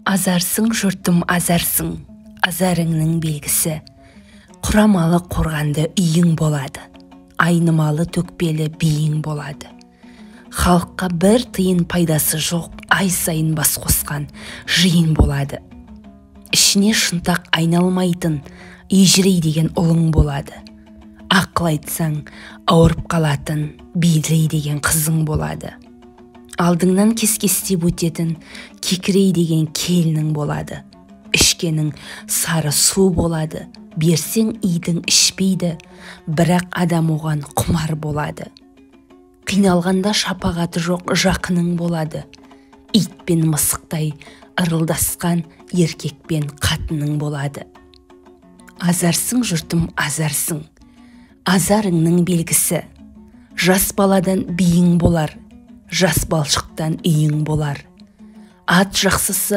Азарсың жұртым азарсың, азарыңның белгісі. Құрамалы қорғанды үйің болады, айнымалы төкпелі биің болады. Халыққа бір тиын пайдасы жоқ, ай сайын бас қосқан жиын болады. Ішіне шынтақ айналмайтын ежірей деген ұлың болады. Ақыл айтсаң, ауырып қалатын бедірей деген қызың болады. Алдыңнан кес-кестеп өтетін кекірей деген келінің болады. Ішкенің сары су болады, берсең идің ішпейді, бірақ адам оған құмар болады. Қиналғанда шапағаты жоқ жақының болады. Ит пен мысықтай ырылдасқан еркек пен қатының болады. Азарсың жұртым азарсың, азарыңның белгісі. Жас баладан биің болар, жас балшықтан үйің болар. Ат жақсысы